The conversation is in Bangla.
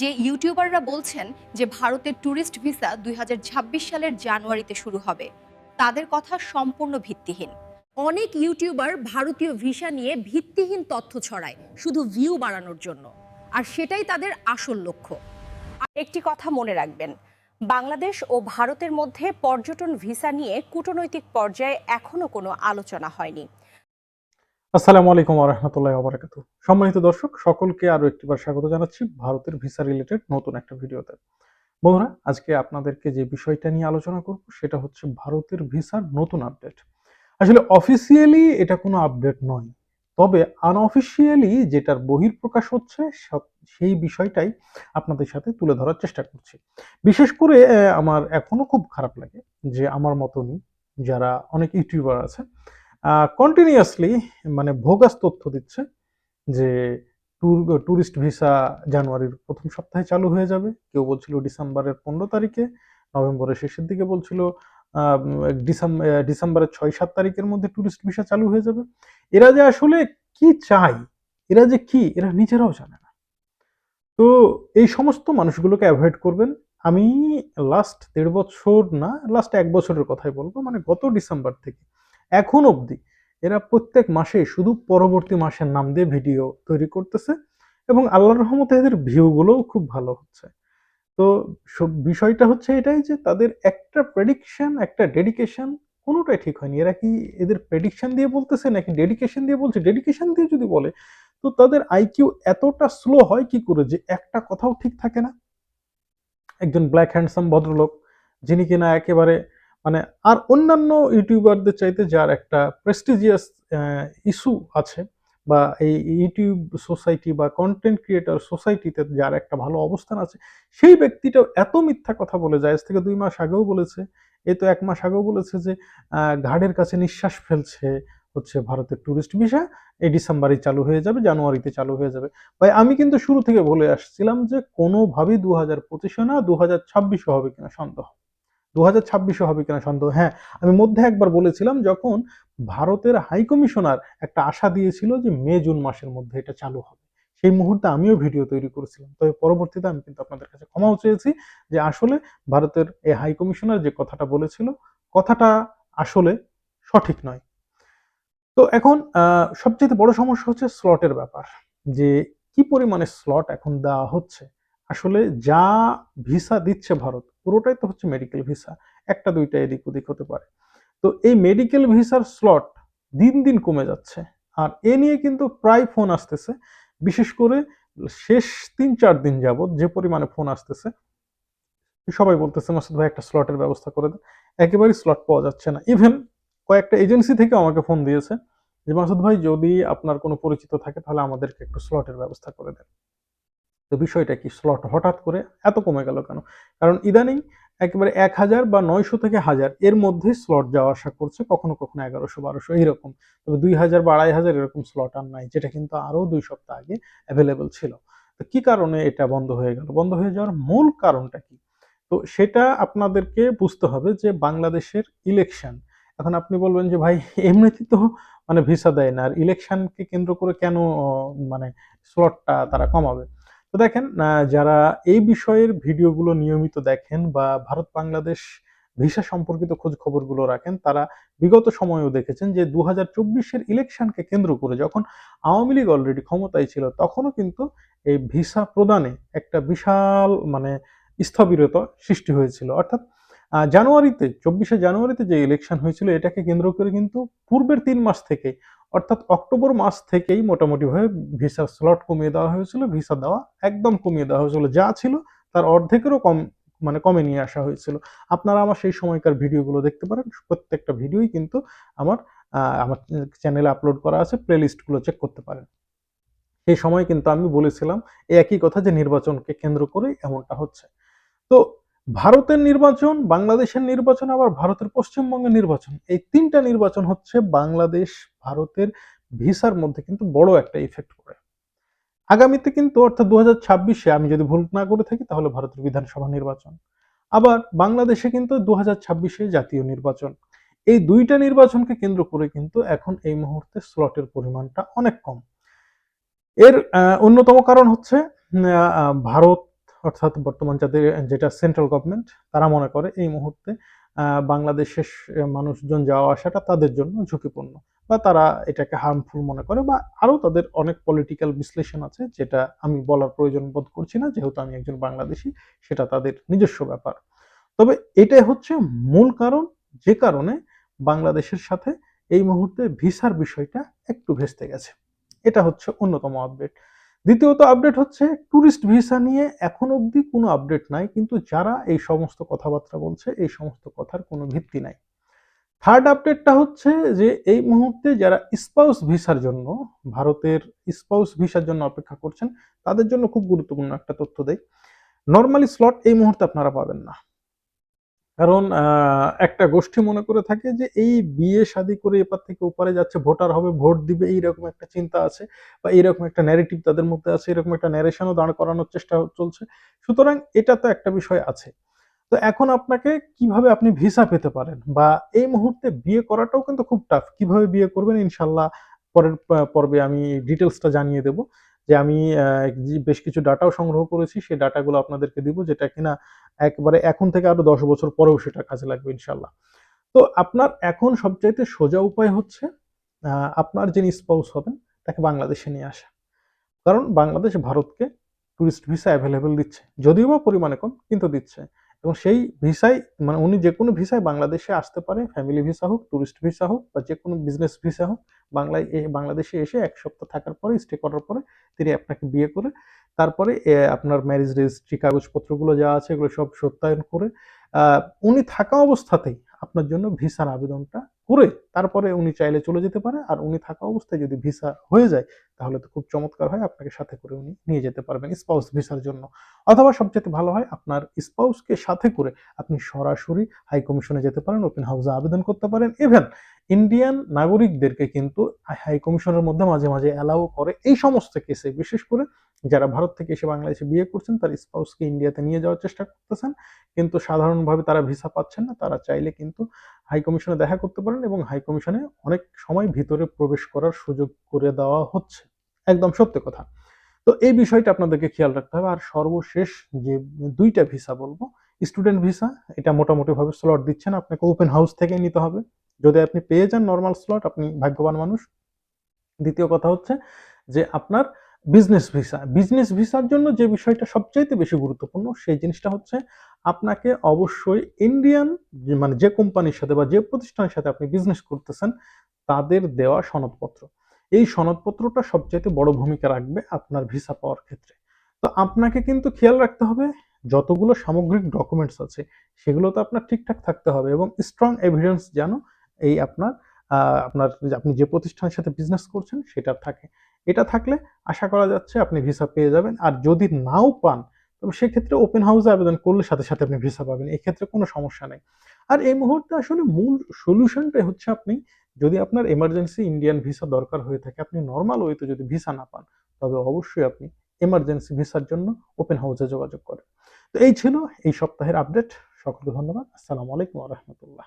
যে ইউটিউবাররা বলছেন যে ভারতের ট্যুরিস্ট ভিসা ২০২৬ সালের জানুয়ারিতে শুরু হবে, তাদের কথা সম্পূর্ণ ভিত্তিহীন। অনেক ইউটিউবার ভারতীয় ভিসা নিয়ে ভিত্তিহীন তথ্য ছড়ায় শুধু ভিউ বাড়ানোর জন্য, আর সেটাই তাদের আসল লক্ষ্য। আর একটি কথা মনে রাখবেন, বাংলাদেশ ও ভারতের মধ্যে পর্যটন ভিসা নিয়ে কূটনৈতিক পর্যায়ে এখনো কোনো আলোচনা হয়নি। আসসালামু আলাইকুম ওয়া রাহমাতুল্লাহি ওয়া বারাকাতুহু। সম্মানিত দর্শক সকলকে আরো একটিবার স্বাগত জানাচ্ছি ভারতের ভিসা রিলেটেড নতুন একটা ভিডিওতে। বন্ধুরা, আজকে আপনাদেরকে যে বিষয়টা নিয়ে আলোচনা করব সেটা হচ্ছে ভারতের ভিসার নতুন আপডেট। আসলে অফিসিয়ালি এটা কোনো আপডেট নয়, তবে আনঅফিসিয়ালি যেটার বহিঃপ্রকাশ হচ্ছে সেই বিষয়টাই আপনাদের সাথে তুলে ধরার চেষ্টা করছি। বিশেষ করে আমার এখনো খুব খারাপ লাগে যে আমার মতনই যারা অনেক ইউটিউবার আছে কন্টিনিউয়াসলি মানে ভোগাস তথ্য দিচ্ছে যে ট্যুরিস্ট ভিসা জানুয়ারির প্রথম সপ্তাহে চালু হয়ে যাবে। কেউ বলছিল ডিসেম্বরের 15 তারিখে, নভেম্বরের শেষের দিকে বলছিল ডিসেম্বরের 6-7 তারিখের মধ্যে ট্যুরিস্ট ভিসা চালু হয়ে যাবে। এরা যে আসলে কি চায়, এরা যে কি, এরা নিজেরাও জানে না। তো এই সমস্ত মানুষগুলোকে অ্যাভয়েড করবেন। আমি লাস্ট ১.৫ বছর না, লাস্ট ১ বছরের কথাই বলবো, মানে গত ডিসেম্বর থেকে এখন অবধি এরা প্রত্যেক মাসে শুধু পরবর্তী মাসের নাম দিয়ে ভিডিও তৈরি করতেছে এবং আল্লাহর রহমতে এদের ভিউগুলোও খুব ভালো হচ্ছে। তো বিষয়টা হচ্ছে এটাই যে তাদের একটা প্রেডিকশন, একটা ডেডিকেশন কোনোটাই ঠিক হয়নি। এরা কি এদের প্রেডিকশন দিয়ে বলতেছে নাকি ডেডিকেশন দিয়ে বলছে? ডেডিকেশন দিয়ে যদি বলে তো তাদের আইকিউ এতটা স্লো হয় কি করে যে একটা কথাও ঠিক থাকে না। একজন ব্ল্যাক হ্যান্ডসাম ভদ্রলোক যিনি কিনা একেবারে মানে আর অন্যান্য ইউটিউবারদের চাইতে যার একটা প্রেস্টিজিয়াস ইস্যু আছে বা এই ইউটিউব সোসাইটি বা কন্টেন্ট ক্রিয়েটর সোসাইটিতে যার একটা ভালো অবস্থান আছে, সেই ব্যক্তিটাও এত মিথ্যা কথা বলে যায়। আজ থেকে 2 মাস আগেও বলেছে, এই তো 1 মাস আগেও বলেছে যে ঘাড়ের কাছে নিঃশ্বাস ফেলছে হচ্ছে ভারতের ট্যুরিস্ট ভিসা এই ডিসেম্বরে চালু হয়ে যাবে, জানুয়ারিতে চালু হয়ে যাবে। ভাই আমি কিন্তু শুরু থেকে বলে আসছিলাম যে কোনোভাবেই 2025-এ না, 2026-এ হবে কিনা সন্দেহ। 2026-এ হবে কিনা সন্দেহ। হ্যাঁ, আমি মধ্যে একবার বলেছিলাম যখন ভারতের হাই কমিশনার একটা আশা দিয়েছিল যে মে-জুন মাসের মধ্যে এটা চালু হবে। সেই মুহূর্তে আমিও ভিডিও তৈরি করেছিলাম। তবে পরবর্তীতে আমি কিন্তু আপনাদের কাছে ক্ষমাও চেয়েছি যে আসলে ভারতের এই হাই কমিশনার যে কথাটা বলেছিল, কথাটা আসলে সঠিক নয়। তো এখন সবচেয়ে বড় সমস্যা হচ্ছে স্লটের ব্যাপার। যে কি পরিমাণে স্লট এখন দেওয়া হচ্ছে। আসলে যা ভিসা দিচ্ছে ভারত পুরোটাই তো হচ্ছে মেডিকেল ভিসা। ১টা ২টা এদিক ওদিক হতে পারে। তো এই মেডিকেল ভিসার স্লট দিন দিন কমে যাচ্ছে। আর এ নিয়ে কিন্তু প্রায় ফোন আসতেছে। বিশেষ করে শেষ ৩-৪ দিন যাবৎ যে পরিমাণে ফোন আসতেছে, সবাই বলতেছে মাসুদ ভাই একটা স্লটের ব্যবস্থা করে দেন। একেবারেই স্লট পাওয়া যাচ্ছে না। ইভেন কয়েকটা এজেন্সি থেকে আমাকে ফোন দিয়েছে যে মাসুদ ভাই যদি আপনার কোনো পরিচিত থাকে তাহলে আমাদেরকে একটু স্লটের ব্যবস্থা করে দেন। তো বিষয়টা কি, স্লট হঠাৎ করে এত কমে গেল কেন? কারণ ইদানিং একেবারে ১,০০০ বা ৯০০ থেকে ১,০০০ এর মধ্যে স্লট যাওয়া আসা করছে, কখনো কখনো ১১০০-১২০০ এইরকম। তবে ২,০০০ বা ২,৫০০ এরকম স্লট আর নাই, যেটা কিন্তু আরো ২ সপ্তাহ আগে অ্যাভেলেবল ছিল। তো কি কারণে এটা বন্ধ হয়ে গেল? বন্ধ হয়ে যাওয়ার মূল কারণটা কি? তো সেটা আপনাদেরকে বুঝতে হবে যে বাংলাদেশের ইলেকশন। এখন আপনি বলবেন যে ভাই এমনিতেই তো মানে ভিসা দেয় না, আর ইলেকশনকে কেন্দ্র করে কেন মানে স্লটটা তারা কমাবে? তো দেখেন, যারা এই বিষয়ের ভিডিওগুলো নিয়মিত দেখেন বা ভারত বাংলাদেশ ভিসা সম্পর্কিত খোঁজ খবরগুলো রাখেন, তারা বিগত সময়েও দেখেছেন যে ২০২৪-এর ইলেকশনকে কেন্দ্র করে যখন আওয়ামী লীগ অলরেডি ক্ষমতায় ছিল, তখনও কিন্তু এই ভিসা প্রদানে একটা বিশাল মানে স্থবিরতা সৃষ্টি হয়েছিল। অর্থাৎ জানুয়ারিতে ২৪শে জানুয়ারিতে যে ইলেকশন হয়েছিল এটাকে কেন্দ্র করে কিন্তু পূর্বের ৩ মাস থেকে, অর্থাৎ অক্টোবর মাস থেকেই মোটামুটিভাবে ভিসার স্লট কমিয়ে দেওয়া হয়েছিল। ভিসা দেওয়া একদম কমিয়ে দেওয়া হয়েছিল। যা ছিল তার অর্ধেকেরও কম মানে কমে নিয়ে আসা হয়েছিল। আপনারা আমার সেই সময়কার ভিডিওগুলো দেখতে পারেন। প্রত্যেকটা ভিডিওই কিন্তু আমার চ্যানেলে আপলোড করা আছে। প্লেলিস্টগুলো চেক করতে পারেন। সেই সময় কিন্তু আমি বলেছিলাম এই একই কথা যে নির্বাচনকে কেন্দ্র করেই এমনটা হচ্ছে। তো ভারতের নির্বাচন, বাংলাদেশের নির্বাচন, আবার ভারতের পশ্চিমবঙ্গের নির্বাচন, এই ৩টা নির্বাচন হচ্ছে বাংলাদেশ ভারতের ভিসার মধ্যে কিন্তু বড় একটা ইফেক্ট পড়ে। আগামীতে কিন্তু অর্থাৎ ২০২৬-এ আমি যদি ভুল না করে থাকি তাহলে ভারতের বিধানসভা নির্বাচন। আবার বাংলাদেশে কিন্তু ২০২৬-এ জাতীয় নির্বাচন। এই ২টা নির্বাচনকে কেন্দ্র করে কিন্তু এখন এই মুহূর্তে স্লটের পরিমাণটা অনেক কম। এর অন্যতম কারণ হচ্ছে ভারত অর্থাৎ বর্তমান যেটা সেন্ট্রাল গভর্নমেন্ট, তারা মনে করে এই মুহূর্তে বাংলাদেশের মানুষজন যাওয়া আসাটা তাদের জন্য ঝুঁকিপূর্ণ, বা তারা এটাকে হার্মফুল মনে করে, বা আরো তাদের অনেক পলিটিক্যাল বিশ্লেষণ আছে যেটা আমি বলার প্রয়োজন বোধ করছি না, যেহেতু আমি একজন বাংলাদেশী, সেটা তাদের নিজস্ব ব্যাপার। তবে এটাই হচ্ছে মূল কারণ, যে কারণে বাংলাদেশের সাথে এই মুহূর্তে ভিসার বিষয়টা একটু ভেস্তে গেছে। এটা হচ্ছে অন্যতম আপডেট। দ্বিতীয়ত আপডেট হচ্ছে ট্যুরিস্ট ভিসা নিয়ে এখন অবধি কোনো আপডেট নাই, কিন্তু যারা এই সমস্ত কথাবার্তা বলছে এই সমস্ত কথার কোনো ভিত্তি নাই। থার্ড আপডেটটা হচ্ছে যে এই মুহূর্তে যারা স্পাউস ভিসার জন্য, ভারতের স্পাউস ভিসার জন্য অপেক্ষা করছেন, তাদের জন্য খুব গুরুত্বপূর্ণ একটা তথ্য দেই। নর্মালি স্লট এই মুহূর্তে আপনারা পাবেন না। কারণ একটা গোষ্ঠী মনে করে থাকে যে এই বিয়ে শাদী করে এপার থেকে ওপারে যাচ্ছে, ভোটার হবে, ভোট দিবে, এইরকম একটা চিন্তা আছে, বা এইরকম একটা ন্যারেটিভ তাদের মধ্যে আছে, এরকম একটা ন্যারেশনও দাঁড় করানোর চেষ্টা চলছে। সুতরাং এটা তো একটা বিষয় আছে। তো এখন আপনাকে কিভাবে আপনি ভিসা পেতে পারেন, বা এই মুহূর্তে বিয়ে করাটাও কিন্তু খুব টাফ। কিভাবে বিয়ে করবেন ইনশাল্লাহ পরের পর্বে আমি ডিটেলসটা জানিয়ে দেব। যে আমি বেশ কিছু ডাটাও সংগ্রহ করেছি, সেই ডাটাগুলো আপনাদেরকে দিব, যেটা কিনা একবারে এখন থেকে আরো 10 বছর পরেও সেটা কাজে লাগবে ইনশাল্লাহ। তো আপনার এখন সবচাইতে সোজা উপায় হচ্ছে আপনার যিনি স্পাউস হবেন তাকে বাংলাদেশে নিয়ে আসা। কারণ বাংলাদেশ ভারতকে টুরিস্ট ভিসা অ্যাভেলেবেল দিচ্ছে, যদিও বা পরিমাণে কম, কিন্তু দিচ্ছে। এবং সেই ভিসায় মানে উনি যে কোনো ভিসায় বাংলাদেশে আসতে পারে, ফ্যামিলি ভিসা হোক, টুরিস্ট ভিসা হোক, বা যে কোনো বিজনেস ভিসা হোক, বাংলাদেশে এসে 1 সপ্তাহ থাকার পরে, স্টে করার পরে তিনি আপনাকে বিয়ে করে, তারপরে আপনার ম্যারেজ রেজিস্ট্রি কাগজপত্রগুলো যা আছে এগুলো সব সত্যায়ন করে উনি থাকা অবস্থাতেই আপনার জন্য ভিসার আবেদনটা করে তারপরে উনি চাইলে চলে যেতে পারে। আর উনি থাকা অবস্থায় যদি ভিসা হয়ে যায় তাহলে তো খুব চমৎকার হয়, আপনাকে সাথে করে উনি নিয়ে যেতে পারবেন স্পাউস ভিসার জন্য। অথবা সবচেয়ে ভালো হয় আপনার স্পাউসকে সাথে করে আপনি সরাসরি হাই কমিশনে যেতে পারেন, ওপেন হাউসে আবেদন করতে পারেন। ইভেন ইন্ডিয়ান নাগরিকদেরকে কিন্তু হাই কমিশনের মধ্যে মাঝে মাঝে অ্যালাউ করে এই সমস্ত কেসে, বিশেষ করে যারা ভারত থেকে এসে বাংলাদেশে বিয়ে করছেন তার স্পাউসকে ইন্ডিয়াতে নিয়ে যাওয়ার চেষ্টা করতেছেন, কিন্তু সাধারণভাবে তারা ভিসা পাচ্ছেন না, তারা চাইলে কিন্তু হাই কমিশনে দেখা করতে পারেন, এবং হাই কমিশনে অনেক সময় ভিতরে প্রবেশ করার সুযোগ করে দেওয়া হচ্ছে। একদম সত্যি কথা। তো এই বিষয়টা আপনাদেরকে খেয়াল রাখতে হবে। আর সর্বশেষ যে 2টা ভিসা বলবো, স্টুডেন্ট ভিসা, এটা মোটামুটি ভাবে স্লট দিচ্ছেন, আপনাকে ওপেন হাউস থেকে নিতে হবে। যদি আপনি পেয়ে যান নর্মাল স্লট, আপনি ভাগ্যবান মানুষ। দ্বিতীয় কথা হচ্ছে যে আপনার বিজনেস ভিসা, বিজনেস ভিসার জন্য যে বিষয়টা সবচাইতে বেশি গুরুত্বপূর্ণ সেই জিনিসটা হচ্ছে আপনাকে অবশ্যই ইন্ডিয়ান মানে যে কোম্পানির সাথে বা যে প্রতিষ্ঠানের সাথে আপনি বিজনেস করতেছেন তাদের দেওয়া সনদপত্র, এই সনদপত্রটা সবচাইতে বড় ভূমিকা রাখবে আপনার ভিসা পাওয়ার ক্ষেত্রে। তো আপনাকে কিন্তু খেয়াল রাখতে হবে যতগুলো সামগ্রিক ডকুমেন্টস আছে সেগুলো তো আপনার ঠিকঠাক থাকতে হবে, এবং স্ট্রং এভিডেন্স যেন এই আপনি যে প্রতিষ্ঠানের সাথে বিজনেস করছেন সেটা থাকে। এটা থাকলে আশা করা যাচ্ছে আপনি ভিসা পেয়ে যাবেন। আর যদি নাও পান তবে সেক্ষেত্রে ওপেন হাউসে আবেদন করলে সাথে সাথে আপনি ভিসা পাবেন, এক্ষেত্রে কোনো সমস্যা নেই। আর এই মুহূর্তে আসলে মূল সলিউশনটাই হচ্ছে আপনি যদি আপনার এমার্জেন্সি ইন্ডিয়ান ভিসা দরকার হয়ে থাকে, আপনি নর্মাল ওয়েতে যদি ভিসা না পান তবে অবশ্যই আপনি এমার্জেন্সি ভিসার জন্য ওপেন হাউসে যোগাযোগ করেন। তো এই ছিল এই সপ্তাহের আপডেট। সকলকে ধন্যবাদ। আসসালামু আলাইকুম ওয়া রাহমাতুল্লাহ।